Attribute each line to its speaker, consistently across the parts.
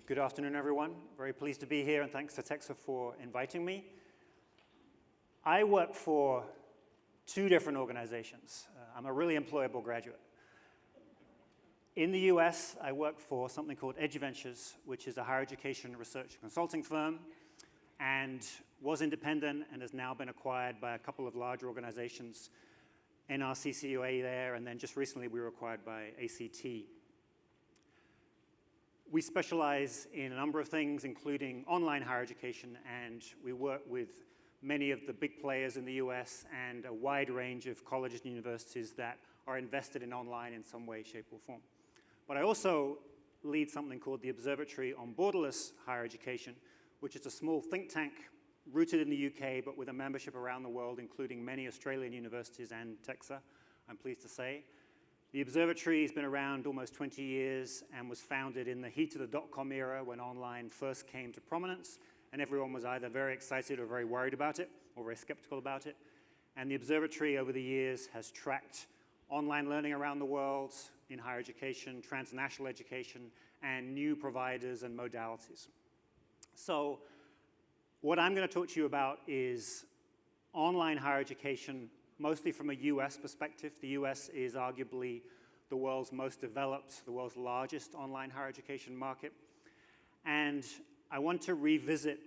Speaker 1: Good afternoon, everyone. Very pleased to be here, and thanks to Texa for inviting me. I work for two different organizations. I'm a really employable graduate. In the US, I work for something called EdgeVentures, which is a higher education research consulting firm, and was independent and has now been acquired by a couple of large organizations, NRCCUA there, and then just recently we were acquired by ACT. We specialize in a number of things, including online higher education, and we work with many of the big players in the US and a wide range of colleges and universities that are invested in online in some way, shape, or form. But I also lead something called the Observatory on Borderless Higher Education, which is a small think tank rooted in the UK, but with a membership around the world, including many Australian universities and Texa, I'm pleased to say. The Observatory has been around almost 20 years and was founded in the heat of the dot-com era when online first came to prominence, and everyone was either very excited or very worried about it, or very skeptical about it. And the Observatory over the years has tracked online learning around the world in higher education, transnational education, and new providers and modalities. So what I'm going to talk to you about is online higher education, mostly from a US perspective. The US is arguably the world's most developed, the world's largest online higher education market. And I want to revisit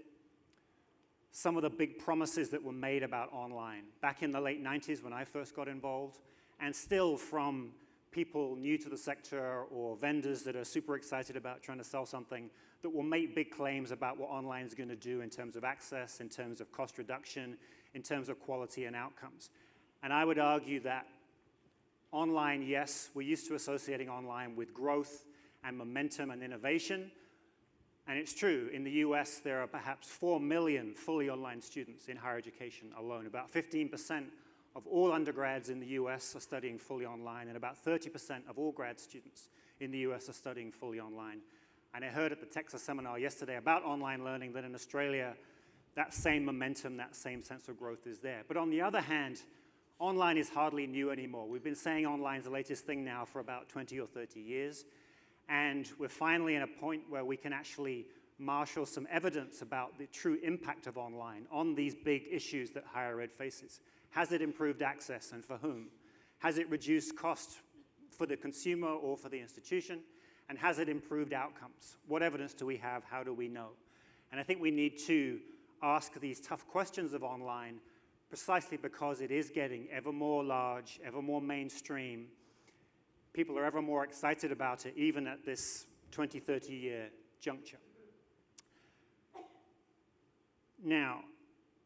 Speaker 1: some of the big promises that were made about online back in the late 90s when I first got involved, and still from people new to the sector or vendors that are super excited about trying to sell something that will make big claims about what online is going to do in terms of access, in terms of cost reduction, in terms of quality and outcomes. And I would argue that online, yes, we're used to associating online with growth and momentum and innovation. And it's true, in the US, there are perhaps 4 million fully online students in higher education alone. About 15% of all undergrads in the US are studying fully online, and about 30% of all grad students in the US are studying fully online. And I heard at the Texas seminar yesterday about online learning that in Australia, that same momentum, that same sense of growth is there. But on the other hand, online is hardly new anymore. We've been saying online is the latest thing now for about 20 or 30 years. And we're finally at a point where we can actually marshal some evidence about the true impact of online on these big issues that higher ed faces. Has it improved access, and for whom? Has it reduced cost for the consumer or for the institution? And has it improved outcomes? What evidence do we have? How do we know? And I think we need to ask these tough questions of online precisely because it is getting ever more large, ever more mainstream. People are ever more excited about it, even at this 20, 30-year juncture. Now,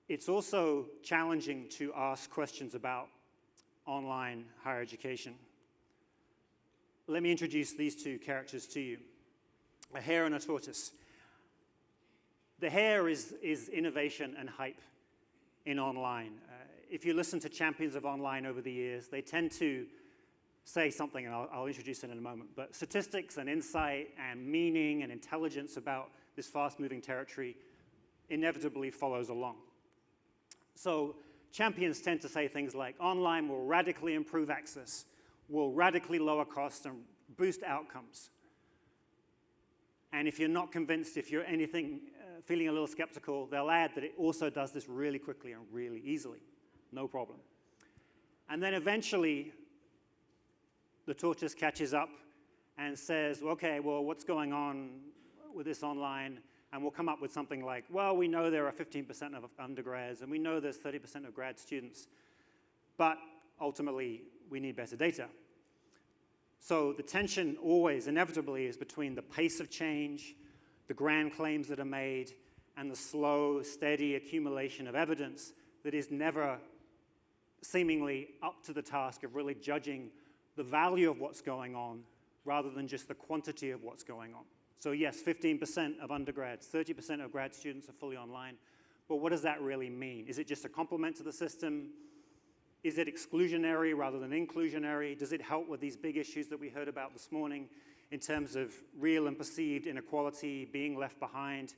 Speaker 1: it's also challenging to ask questions about online higher education. Let me introduce these two characters to you, a hare and a tortoise. The hare is innovation and hype in online. If you listen to champions of online over the years, they tend to say something, and I'll introduce it in a moment, but statistics and insight and meaning and intelligence about this fast-moving territory inevitably follows along. So champions tend to say things like, online will radically improve access, will radically lower costs and boost outcomes. And if you're not convinced, if you're anything feeling a little skeptical, they'll add that it also does this really quickly and really easily. No problem. And then eventually, the tortoise catches up and says, okay, well, what's going on with this online? And we'll come up with something like, well, we know there are 15% of undergrads, and we know there's 30% of grad students, but ultimately, we need better data. So the tension always, inevitably, is between the pace of change, the grand claims that are made, and the slow, steady accumulation of evidence that is never seemingly up to the task of really judging the value of what's going on rather than just the quantity of what's going on. So yes, 15% of undergrads, 30% of grad students are fully online, but what does that really mean? Is it just a complement to the system? Is it exclusionary rather than inclusionary? Does it help with these big issues that we heard about this morning in terms of real and perceived inequality, being left behind?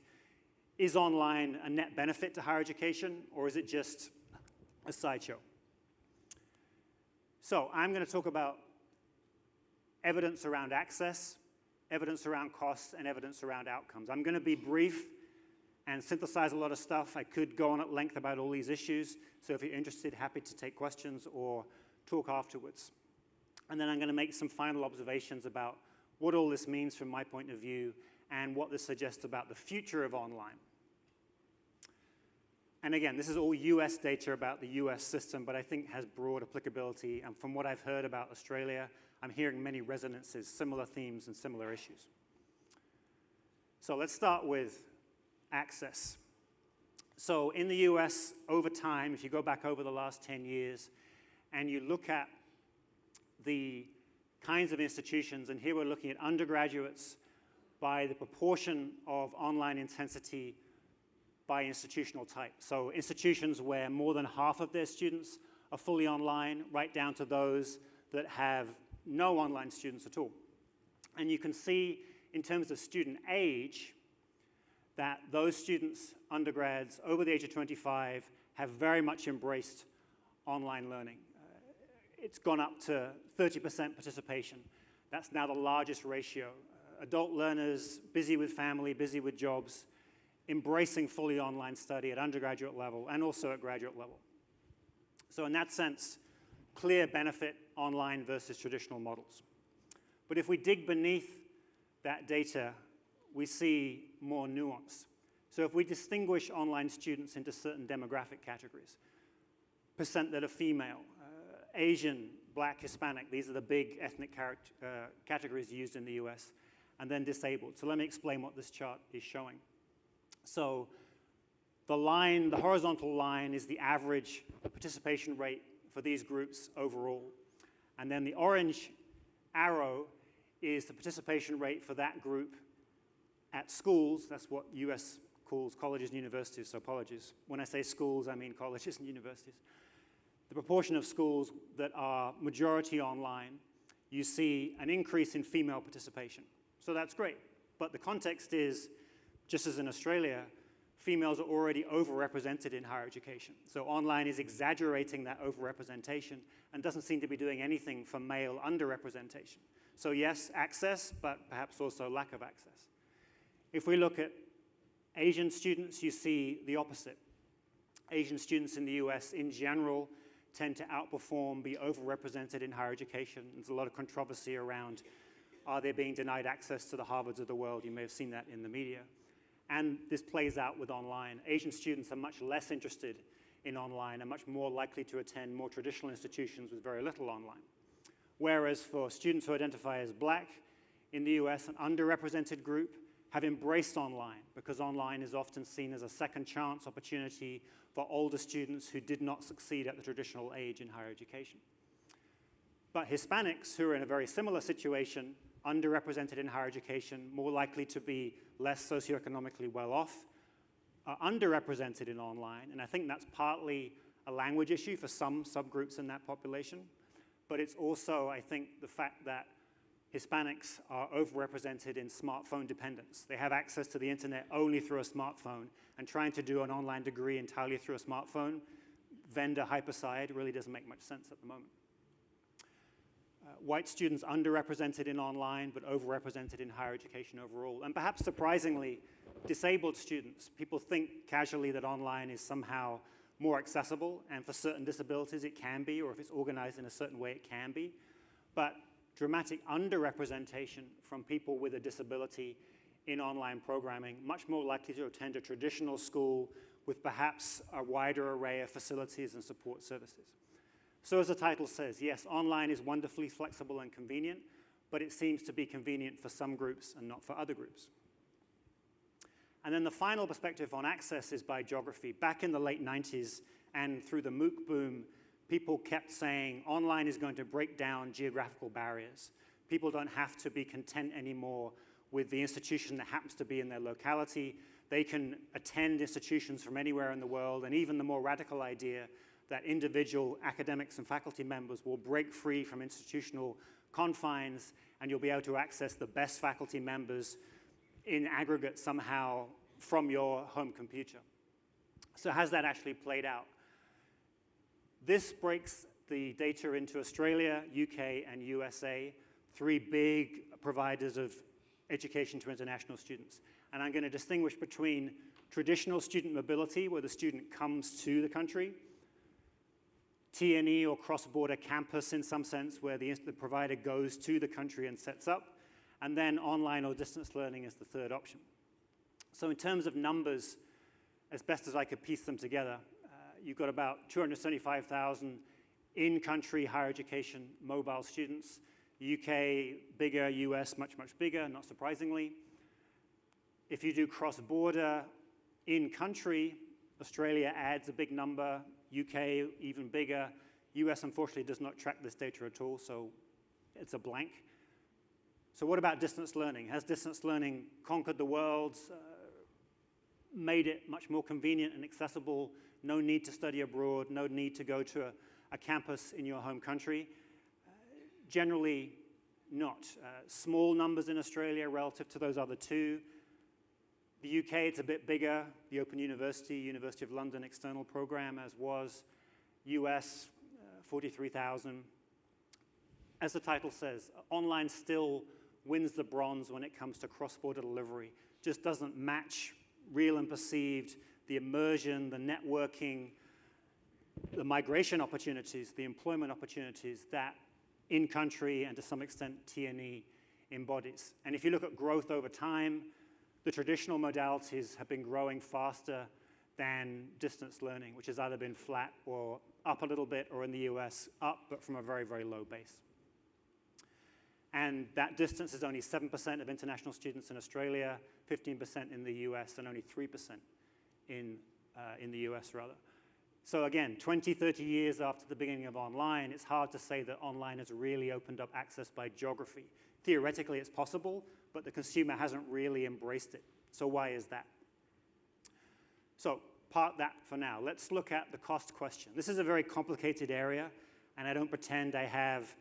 Speaker 1: Is online a net benefit to higher education, or is it just a sideshow? So I'm going to talk about evidence around access, evidence around costs, and evidence around outcomes. I'm going to be brief and synthesize a lot of stuff. I could go on at length about all these issues, so if you're interested, happy to take questions or talk afterwards. And then I'm going to make some final observations about what all this means from my point of view and what this suggests about the future of online. And again, this is all US data about the US system, but I think has broad applicability. And from what I've heard about Australia, I'm hearing many resonances, similar themes, and similar issues. So let's start with access. So in the US, over time, if you go back over the last 10 years, and you look at the kinds of institutions, and here we're looking at undergraduates by the proportion of online intensity by institutional type. So institutions where more than half of their students are fully online, right down to those that have no online students at all. And you can see in terms of student age that those students, undergrads over the age of 25, have very much embraced online learning. It's gone up to 30% participation. That's now the largest ratio. Adult learners, busy with family, busy with jobs, embracing fully online study at undergraduate level and also at graduate level. So in that sense, clear benefit online versus traditional models. But if we dig beneath that data, we see more nuance. So if we distinguish online students into certain demographic categories, percent that are female, Asian, Black, Hispanic, these are the big ethnic categories used in the US, and then disabled. So let me explain what this chart is showing. So the line, the horizontal line, is the average participation rate for these groups overall. And then the orange arrow is the participation rate for that group at schools. That's what US calls colleges and universities, so apologies. When I say schools, I mean colleges and universities. The proportion of schools that are majority online, you see an increase in female participation. So that's great. But the context is, just as in Australia, females are already overrepresented in higher education. So online is exaggerating that overrepresentation and doesn't seem to be doing anything for male underrepresentation. So yes, access, but perhaps also lack of access. If we look at Asian students, you see the opposite. Asian students in the US in general tend to outperform, be overrepresented in higher education. There's a lot of controversy around, are they being denied access to the Harvards of the world? You may have seen that in the media. And this plays out with online. Asian students are much less interested in online and much more likely to attend more traditional institutions with very little online. Whereas for students who identify as Black in the US, an underrepresented group, have embraced online because online is often seen as a second chance opportunity for older students who did not succeed at the traditional age in higher education. But Hispanics, who are in a very similar situation, underrepresented in higher education, more likely to be less socioeconomically well off, are underrepresented in online. And I think that's partly a language issue for some subgroups in that population. But it's also, I think, the fact that Hispanics are overrepresented in smartphone dependence. They have access to the internet only through a smartphone, and trying to do an online degree entirely through a smartphone, vendor hyperside, really doesn't make much sense at the moment. White students underrepresented in online, but overrepresented in higher education overall. And perhaps surprisingly, disabled students. People think casually that online is somehow more accessible, and for certain disabilities it can be, or if it's organized in a certain way it can be. But dramatic underrepresentation from people with a disability in online programming, much more likely to attend a traditional school with perhaps a wider array of facilities and support services. So as the title says, yes, online is wonderfully flexible and convenient, but it seems to be convenient for some groups and not for other groups. And then the final perspective on access is by geography. Back in the late 90s and through the MOOC boom, people kept saying online is going to break down geographical barriers. People don't have to be content anymore with the institution that happens to be in their locality. They can attend institutions from anywhere in the world, and even the more radical idea that individual academics and faculty members will break free from institutional confines, and you'll be able to access the best faculty members in aggregate somehow from your home computer. So has that actually played out? This breaks the data into Australia, UK, and USA, three big providers of education to international students. And I'm going to distinguish between traditional student mobility, where the student comes to the country, T&E or cross-border campus in some sense, where the provider goes to the country and sets up, and then online or distance learning is the third option. So in terms of numbers, as best as I could piece them together, you've got about 275,000 in-country higher education mobile students. UK, bigger, US, much, much bigger, not surprisingly. If you do cross-border in-country, Australia adds a big number, UK even bigger. US, unfortunately, does not track this data at all, so it's a blank. So what about distance learning? Has distance learning conquered the world, made it much more convenient and accessible? No need to study abroad, no need to go to a campus in your home country? Generally not. Small numbers in Australia relative to those other two. The UK, it's a bit bigger. The Open University, University of London external program, as was. US, 43,000. As the title says, online still wins the bronze when it comes to cross-border delivery. Just doesn't match real and perceived, the immersion, the networking, the migration opportunities, the employment opportunities that in-country and to some extent T&E embodies. And if you look at growth over time, the traditional modalities have been growing faster than distance learning, which has either been flat or up a little bit, or in the US, up, but from a very, very low base. And that distance is only 7% of international students in Australia, 15% in the US, and only 3% in the US, rather. So again, 20, 30 years after the beginning of online, it's hard to say that online has really opened up access by geography. Theoretically, it's possible, but the consumer hasn't really embraced it. So why is that? So park that for now. Let's look at the cost question. This is a very complicated area, and I don't pretend I have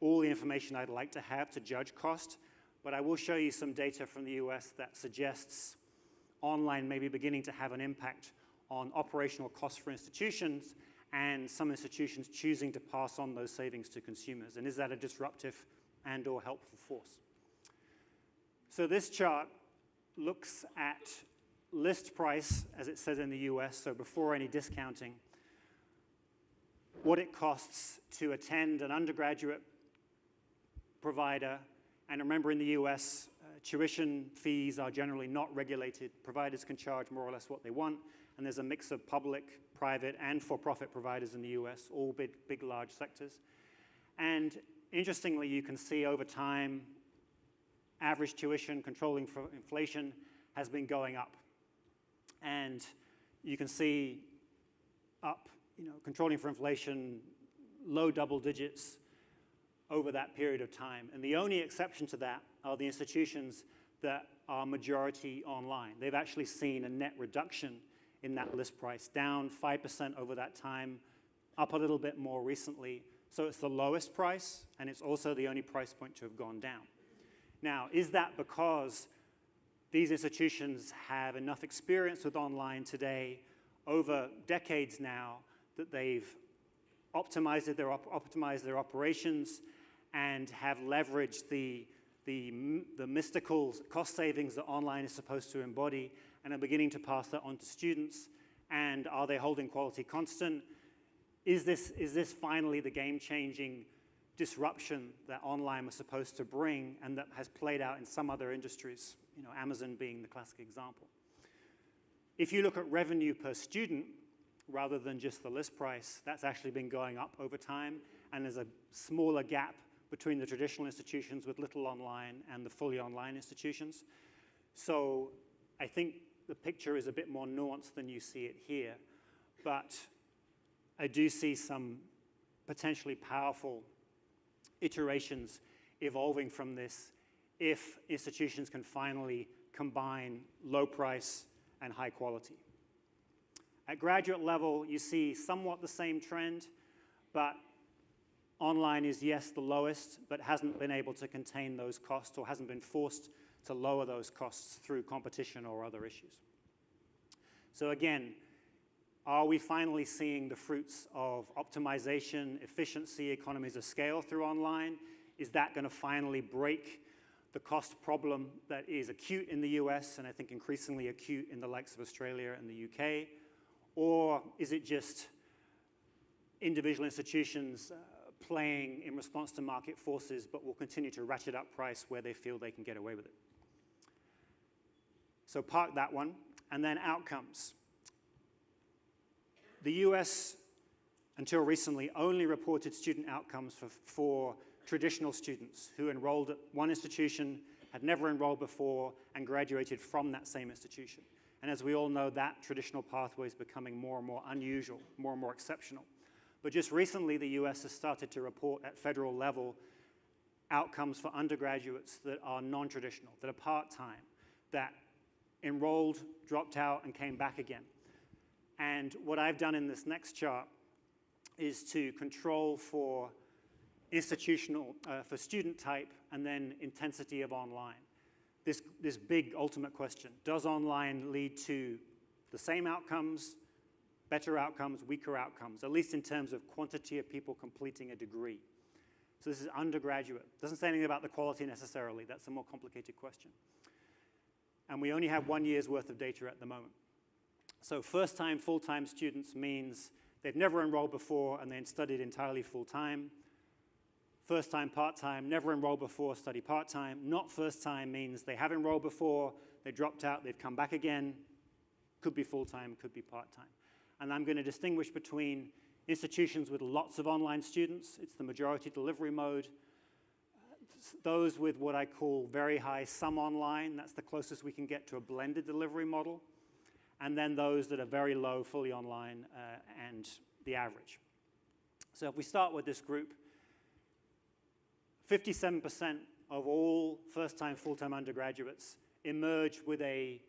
Speaker 1: all the information I'd like to have to judge cost, but I will show you some data from the US that suggests online may be beginning to have an impact on operational costs for institutions, and some institutions choosing to pass on those savings to consumers. And is that a disruptive and or helpful force? So this chart looks at list price, as it says in the US, so before any discounting, what it costs to attend an undergraduate provider. And remember, in the US, tuition fees are generally not regulated. Providers can charge more or less what they want, and there's a mix of public, private, and for-profit providers in the US, all big, large sectors. And interestingly, you can see over time, average tuition controlling for inflation has been going up. And you can see up, controlling for inflation, low double digits over that period of time. And the only exception to that are the institutions that are majority online. They've actually seen a net reduction in that list price, down 5% over that time, up a little bit more recently. So it's the lowest price, and it's also the only price point to have gone down. Now, is that because these institutions have enough experience with online today over decades now that they've optimized their operations and have leveraged the mystical cost savings that online is supposed to embody and are beginning to pass that on to students? And are they holding quality constant? Is this finally the game-changing disruption that online was supposed to bring and that has played out in some other industries, Amazon being the classic example? If you look at revenue per student, rather than just the list price, that's actually been going up over time, and there's a smaller gap between the traditional institutions with little online and the fully online institutions. So I think the picture is a bit more nuanced than you see it here, but I do see some potentially powerful iterations evolving from this if institutions can finally combine low price and high quality. At graduate level, you see somewhat the same trend, but online is, yes, the lowest, but hasn't been able to contain those costs or hasn't been forced to lower those costs through competition or other issues. So again, are we finally seeing the fruits of optimization, efficiency, economies of scale through online? Is that going to finally break the cost problem that is acute in the US and I think increasingly acute in the likes of Australia and the UK? Or is it just individual institutions playing in response to market forces but will continue to ratchet up price where they feel they can get away with it? So park that one. And then outcomes. The US, until recently, only reported student outcomes for traditional students who enrolled at one institution, had never enrolled before, and graduated from that same institution. And as we all know, that traditional pathway is becoming more and more unusual, more and more exceptional. But just recently, the US has started to report at federal level outcomes for undergraduates that are non-traditional, that are part-time, that enrolled, dropped out, and came back again. And what I've done in this next chart is to control for institutional, for student type, and then intensity of online. This big ultimate question: does online lead to the same outcomes, better outcomes, weaker outcomes, at least in terms of quantity of people completing a degree? So this is undergraduate. Doesn't say anything about the quality necessarily. That's a more complicated question. And we only have 1 year's worth of data at the moment. So first-time, full-time students means they've never enrolled before and then studied entirely full-time. First-time, part-time, never enrolled before, study part-time. Not first-time means they have enrolled before, they dropped out, they've come back again. Could be full-time, could be part-time. And I'm going to distinguish between institutions with lots of online students, it's the majority delivery mode. Those with what I call very high sum online, that's the closest we can get to a blended delivery model. And then those that are very low, fully online, and the average. So if we start with this group, 57% of all first-time, full-time undergraduates emerge with a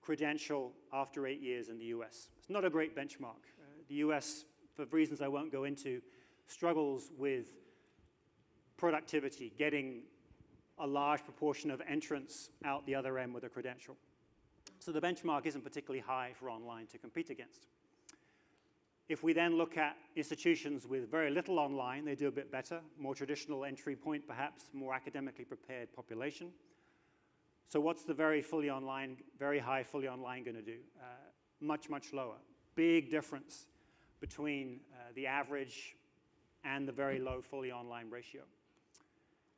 Speaker 1: credential after 8 years in the US. It's not a great benchmark. The US, for reasons I won't go into, struggles with productivity, getting a large proportion of entrants out the other end with a credential. So the benchmark isn't particularly high for online to compete against. If we then look at institutions with very little online, they do a bit better, more traditional entry point perhaps, more academically prepared population. So what's the very fully online, very high fully online going to do? Much, much lower. Big difference between the average and the very low fully online ratio.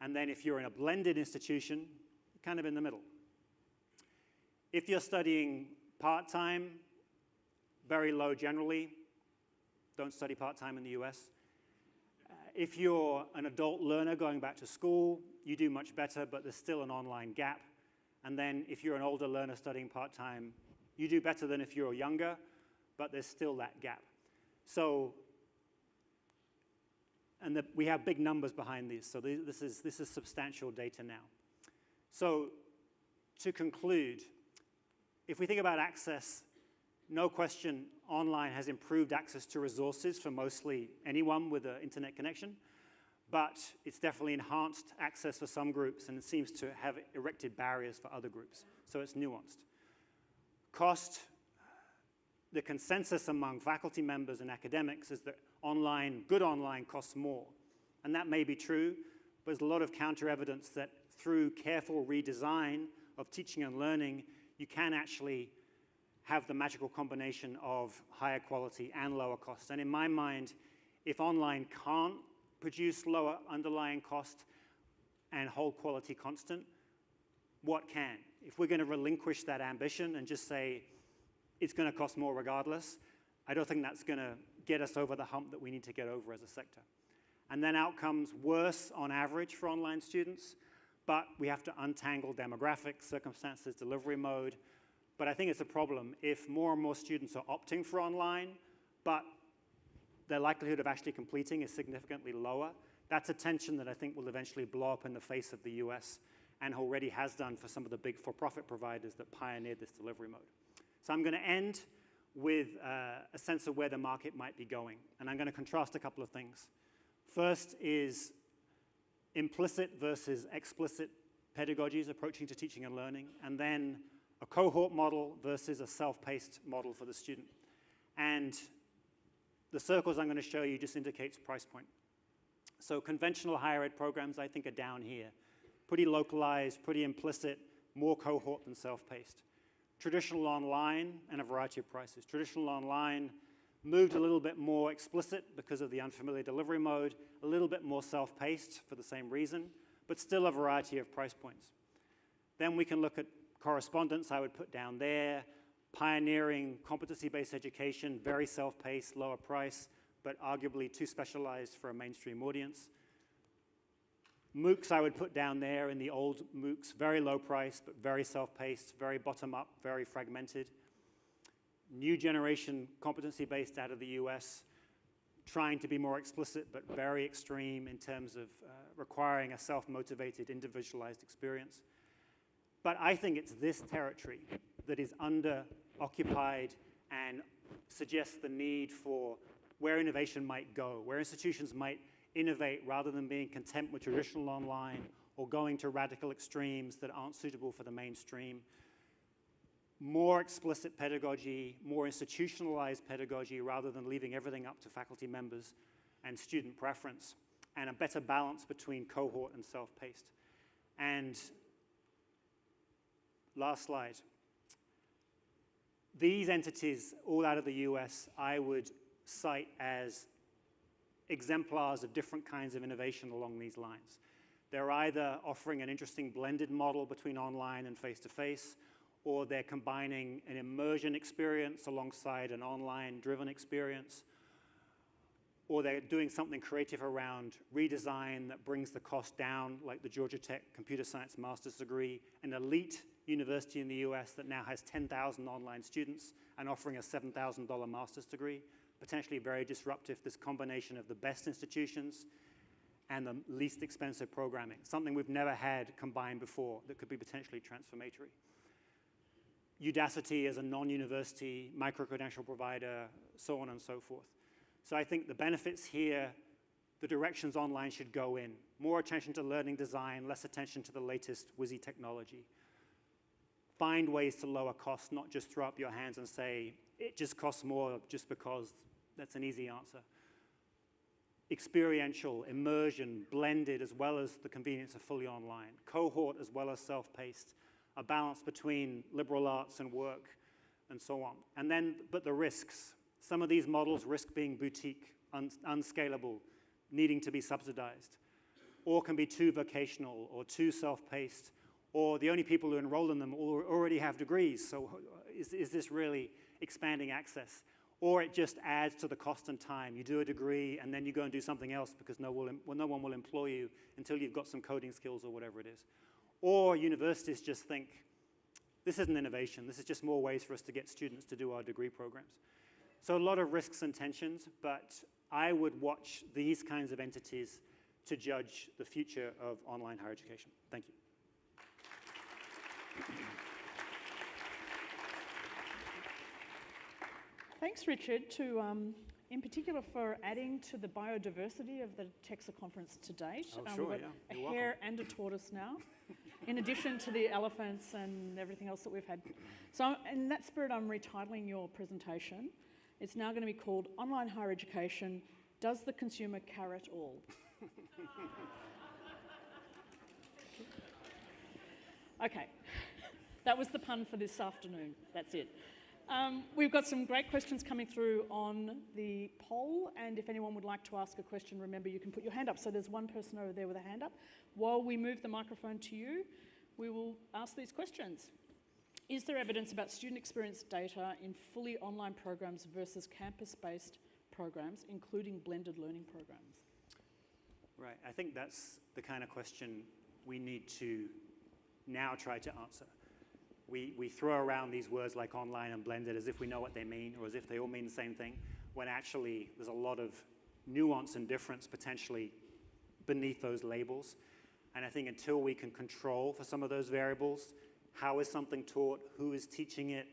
Speaker 1: And then if you're in a blended institution, kind of in the middle. If you're studying part-time, very low generally. Don't study part-time in the US. If you're an adult learner going back to school, you do much better, but there's still an online gap. And then if you're an older learner studying part-time, you do better than if you're younger, but there's still that gap. So, and we have big numbers behind these, so this is substantial data now. So to conclude, if we think about access, no question, online has improved access to resources for mostly anyone with an internet connection, but it's definitely enhanced access for some groups, and it seems to have erected barriers for other groups, so it's nuanced. Cost, the consensus among faculty members and academics is that online, good online costs more, and that may be true, but there's a lot of counter evidence that through careful redesign of teaching and learning, you can actually have the magical combination of higher quality and lower costs. And in my mind, if online can't produce lower underlying cost and hold quality constant, what can? If we're going to relinquish that ambition and just say it's going to cost more regardless, I don't think that's going to get us over the hump that we need to get over as a sector. And then outcomes worse on average for online students, but we have to untangle demographics, circumstances, delivery mode. But I think it's a problem if more and more students are opting for online, but their likelihood of actually completing is significantly lower. That's a tension that I think will eventually blow up in the face of the US and already has done for some of the big for-profit providers that pioneered this delivery mode. So I'm going to end with a sense of where the market might be going. And I'm going to contrast a couple of things. First is implicit versus explicit pedagogies approaching to teaching and learning, and then a cohort model versus a self-paced model for the student. And the circles I'm going to show you just indicates price point. So conventional higher ed programs, I think, are down here. pretty localized, pretty implicit, more cohort than self-paced. Traditional online and a variety of prices. Traditional online moved a little bit more explicit because of the unfamiliar delivery mode, a little bit more self-paced for the same reason, but still a variety of price points. Then we can look at correspondence, I would put down there, pioneering competency-based education, very self-paced, lower price, but arguably too specialized for a mainstream audience. MOOCs I would put down there in the old MOOCs, very low price, but very self-paced, very bottom-up, very fragmented. New generation competency-based out of the US, trying to be more explicit, but very extreme in terms of requiring a self-motivated, individualized experience. But I think it's this territory that is under-occupied and suggests the need for where innovation might go, where institutions might innovate rather than being content with traditional online or going to radical extremes that aren't suitable for the mainstream. More explicit pedagogy, more institutionalized pedagogy rather than leaving everything up to faculty members and student preference, and a better balance between cohort and self-paced. And last slide. These entities, all out of the US, I would cite as exemplars of different kinds of innovation along these lines. They're either offering an interesting blended model between online and face-to-face, or they're combining an immersion experience alongside an online-driven experience, or they're doing something creative around redesign that brings the cost down, like the Georgia Tech Computer Science Master's degree, an elite university in the US that now has 10,000 online students and offering a $7,000 master's degree. Potentially very disruptive, this combination of the best institutions and the least expensive programming, something we've never had combined before that could be potentially transformatory. Udacity as a non-university micro-credential provider, so on and so forth. So I think the benefits here, the directions online should go in. More attention to learning design, less attention to the latest whizzy technology. Find ways to lower costs, not just throw up your hands and say, it just costs more just because that's an easy answer. Experiential, immersion, blended, as well as the convenience of fully online. Cohort as well as self-paced. A balance between liberal arts and work, and so on. And then, but the risks. Some of these models risk being boutique, unscalable, needing to be subsidized, or can be too vocational, or too self-paced, or the only people who enroll in them already have degrees, so is this really expanding access? Or it just adds to the cost and time. You do a degree, and then you go and do something else because no one will employ you until you've got some coding skills or whatever it is. Or universities just think, this isn't innovation, this is just more ways for us to get students to do our degree programs. So a lot of risks and tensions, but I would watch these kinds of entities to judge the future of online higher education. Thank you.
Speaker 2: Thanks, Richard, in particular for adding to the biodiversity of the TEXA conference to date.
Speaker 1: Oh, sure,
Speaker 2: we've got a hare and a tortoise now, in addition to the elephants and everything else that we've had. So in that spirit, I'm retitling your presentation. It's now going to be called Online Higher Education, Does the Consumer Carrot All? Okay, that was the pun for this afternoon. That's it. We've got some great questions coming through on the poll, and if anyone would like to ask a question, remember you can put your hand up. So there's one person over there with a hand up. While we move the microphone to you, we will ask these questions. Is there evidence about student experience data in fully online programs versus campus-based programs, including blended learning programs?
Speaker 1: Right, I think that's the kind of question we need to now try to answer. We throw around these words like online and blended as if we know what they mean, or as if they all mean the same thing, when actually there's a lot of nuance and difference potentially beneath those labels. And I think until we can control for some of those variables, how is something taught, who is teaching it,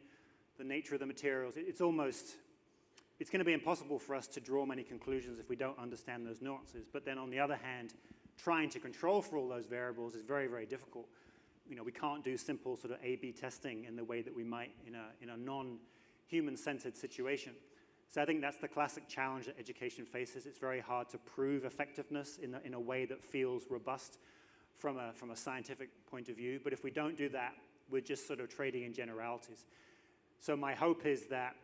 Speaker 1: the nature of the materials, it's going to be impossible for us to draw many conclusions if we don't understand those nuances. But then on the other hand, trying to control for all those variables is very, very difficult. You know, we can't do simple sort of A/B testing in the way that we might in a non-human-centered situation. So I think that's the classic challenge that education faces. It's very hard to prove effectiveness in a way that feels robust from a scientific point of view. But if we don't do that, we're just sort of trading in generalities. So my hope is that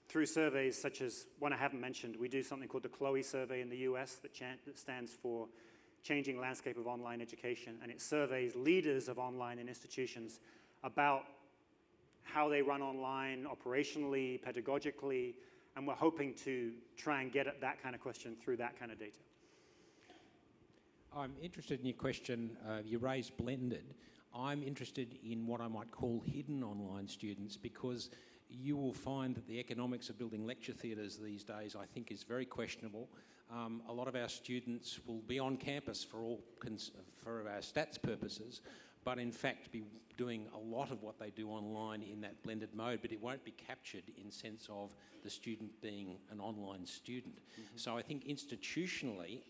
Speaker 1: through surveys such as one I haven't mentioned, we do something called the CLOE survey in the US that stands for Changing Landscape of Online Education, and it surveys leaders of online and institutions about how they run online operationally, pedagogically, and we're hoping to try and get at that kind of question through that kind of data.
Speaker 3: I'm interested in your question. You raised blended. I'm interested in what I might call hidden online students, because you will find that the economics of building lecture theatres these days, I think, is very questionable. A lot of our students will be on campus for our stats purposes, but in fact be doing a lot of what they do online in that blended mode, but it won't be captured in sense of the student being an online student. Mm-hmm. So I think institutionally,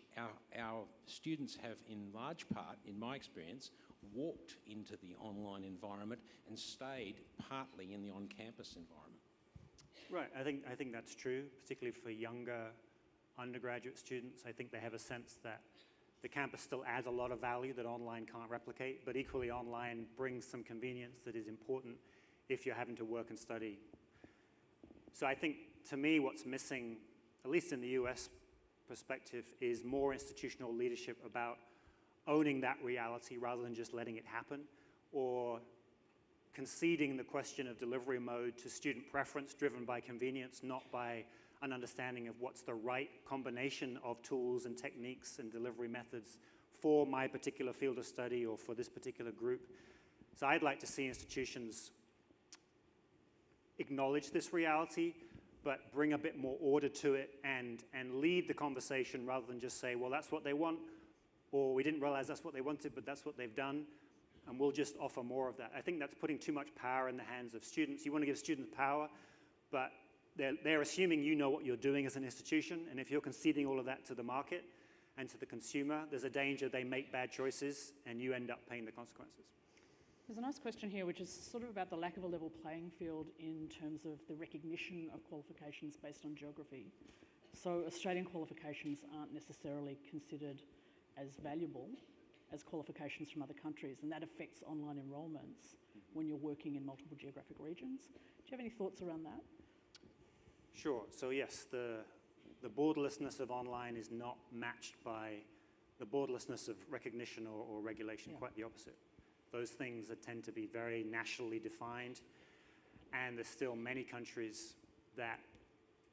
Speaker 3: our students have in large part, in my experience, walked into the online environment and stayed partly in the on-campus environment.
Speaker 1: Right, I think that's true, particularly for younger undergraduate students. I think they have a sense that the campus still adds a lot of value that online can't replicate, but equally online brings some convenience that is important if you're having to work and study. So I think, to me, what's missing, at least in the US perspective, is more institutional leadership about owning that reality rather than just letting it happen, or conceding the question of delivery mode to student preference driven by convenience, not by an understanding of what's the right combination of tools and techniques and delivery methods for my particular field of study or for this particular group. So I'd like to see institutions acknowledge this reality, but bring a bit more order to it and lead the conversation rather than just say, well, that's what they want, or we didn't realize that's what they wanted, but that's what they've done, and we'll just offer more of that. I think that's putting too much power in the hands of students. You want to give students power, but they're assuming you know what you're doing as an institution, and if you're conceding all of that to the market and to the consumer, there's a danger they make bad choices and you end up paying the consequences.
Speaker 2: There's a nice question here, which is sort of about the lack of a level playing field in terms of the recognition of qualifications based on geography. So Australian qualifications aren't necessarily considered as valuable as qualifications from other countries, and that affects online enrolments when you're working in multiple geographic regions. Do you have any thoughts around that?
Speaker 1: Sure. So yes, the borderlessness of online is not matched by the borderlessness of recognition or regulation, quite the opposite. Those things that tend to be very nationally defined, and there's still many countries that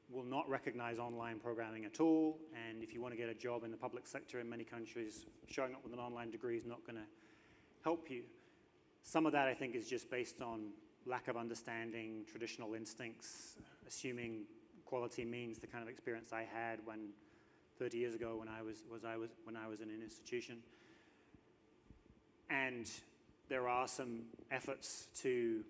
Speaker 1: will not recognize online programming at all, and if you want to get a job in the public sector in many countries, showing up with an online degree is not going to help you. Some of that, I think, is just based on lack of understanding traditional instincts, assuming quality means the kind of experience I had 30 years ago when I was in an institution. And there are some efforts to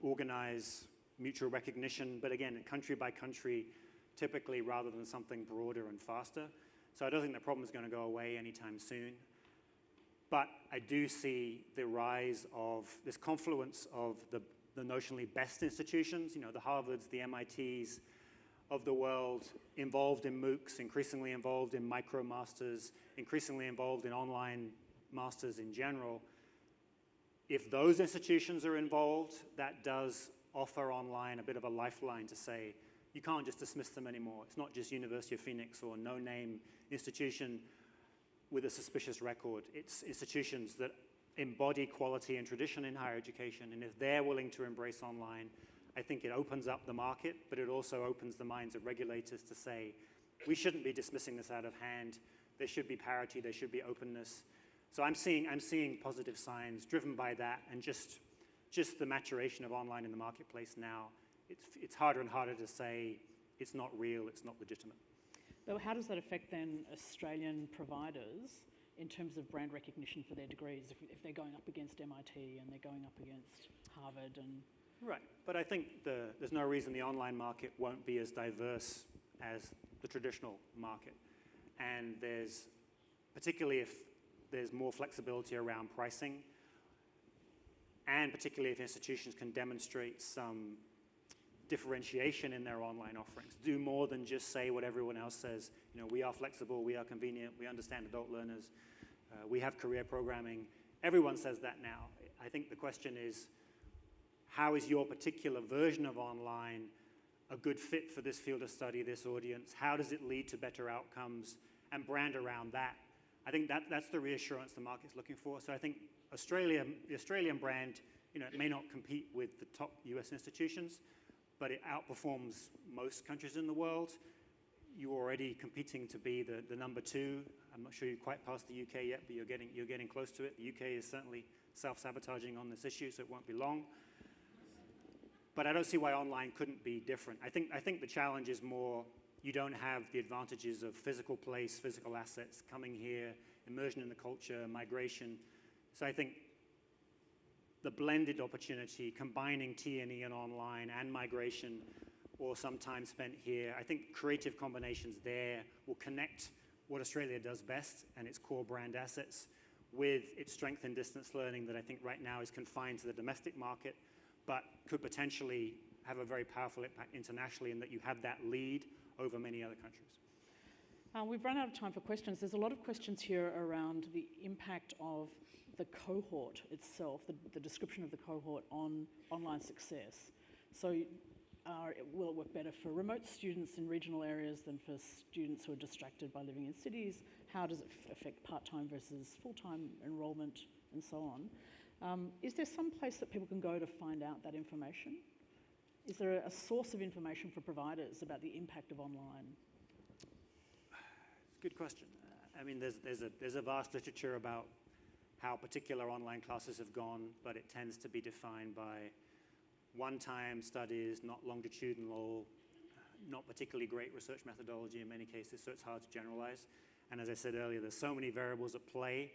Speaker 1: organize mutual recognition, but again, country by country, typically, rather than something broader and faster. So I don't think the problem is going to go away anytime soon. But I do see the rise of this confluence of the notionally best institutions, the Harvards, the MITs of the world, involved in MOOCs, increasingly involved in micro-masters, increasingly involved in online masters in general. If those institutions are involved, that does offer online a bit of a lifeline to say, you can't just dismiss them anymore. It's not just University of Phoenix or no-name institution with a suspicious record. It's institutions that embody quality and tradition in higher education, and if they're willing to embrace online, I think it opens up the market, but it also opens the minds of regulators to say, we shouldn't be dismissing this out of hand. There should be parity, there should be openness. So I'm seeing positive signs driven by that, and just the maturation of online in the marketplace now. It's harder and harder to say it's not real, it's not legitimate.
Speaker 2: But how does that affect then Australian providers in terms of brand recognition for their degrees, if they're going up against MIT and they're going up against Harvard and...
Speaker 1: Right, but I think there's no reason the online market won't be as diverse as the traditional market. And particularly if there's more flexibility around pricing, and particularly if institutions can demonstrate some differentiation in their online offerings, do more than just say what everyone else says. We are flexible, we are convenient, we understand adult learners, We have career programming. Everyone says that now. I think the question is, how is your particular version of online a good fit for this field of study, this audience? How does it lead to better outcomes, and brand around that? I think that's the reassurance the market's looking for. So I think the Australian brand, it may not compete with the top US institutions, but it outperforms most countries in the world. You're already competing to be the number 2. I'm not sure you're quite past the UK yet, but you're getting close to it. The UK is certainly self-sabotaging on this issue, so it won't be long. But I don't see why online couldn't be different. I think the challenge is more, you don't have the advantages of physical place, physical assets, coming here, immersion in the culture, migration. So I think the blended opportunity, combining T&E and online and migration, or some time spent here, I think creative combinations there will connect what Australia does best and its core brand assets with its strength in distance learning that I think right now is confined to the domestic market, but could potentially have a very powerful impact internationally in that you have that lead over many other countries.
Speaker 2: We've run out of time for questions. There's a lot of questions here around the impact of the cohort itself, the description of the cohort on online success. So will it work better for remote students in regional areas than for students who are distracted by living in cities? How does it affect part-time versus full-time enrolment and so on? Is there some place that people can go to find out that information? Is there a source of information for providers about the impact of online?
Speaker 1: It's a good question. I mean, there's a vast literature about how particular online classes have gone, but it tends to be defined by one-time studies, not longitudinal, not particularly great research methodology in many cases, so it's hard to generalize. And as I said earlier, there's so many variables at play.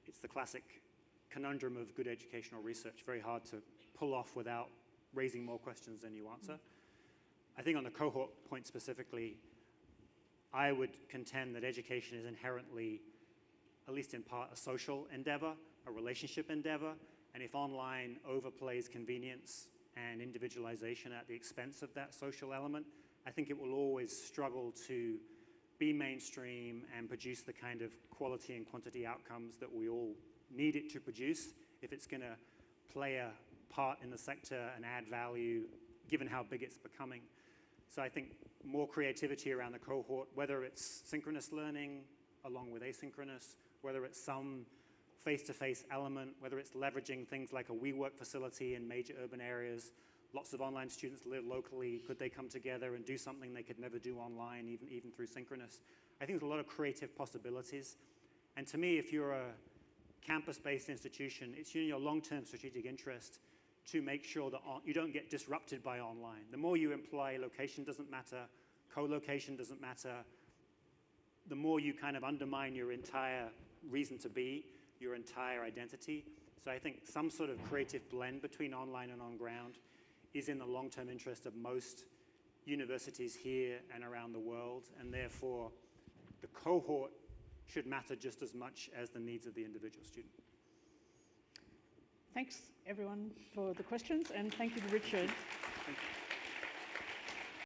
Speaker 1: It's the classic conundrum of good educational research, very hard to pull off without raising more questions than you answer. I think on the cohort point specifically, I would contend that education is inherently, at least in part, a social endeavor, a relationship endeavor, and if online overplays convenience and individualization at the expense of that social element, I think it will always struggle to be mainstream and produce the kind of quality and quantity outcomes that we all need it to produce if it's going to play a part in the sector and add value, given how big it's becoming. So I think more creativity around the cohort, whether it's synchronous learning along with asynchronous, whether it's some face-to-face element, whether it's leveraging things like a WeWork facility in major urban areas. Lots of online students live locally. Could they come together and do something they could never do online, even through synchronous? I think there's a lot of creative possibilities. And to me, if you're a campus-based institution, it's in your long-term strategic interest to make sure that you don't get disrupted by online. The more you imply location doesn't matter, co-location doesn't matter, the more you kind of undermine your entire reason to be, your entire identity. So I think some sort of creative blend between online and on ground is in the long-term interest of most universities here and around the world, and therefore the cohort should matter just as much as the needs of the individual student.
Speaker 2: Thanks, everyone, for the questions, and thank you to Richard.
Speaker 1: Thank you.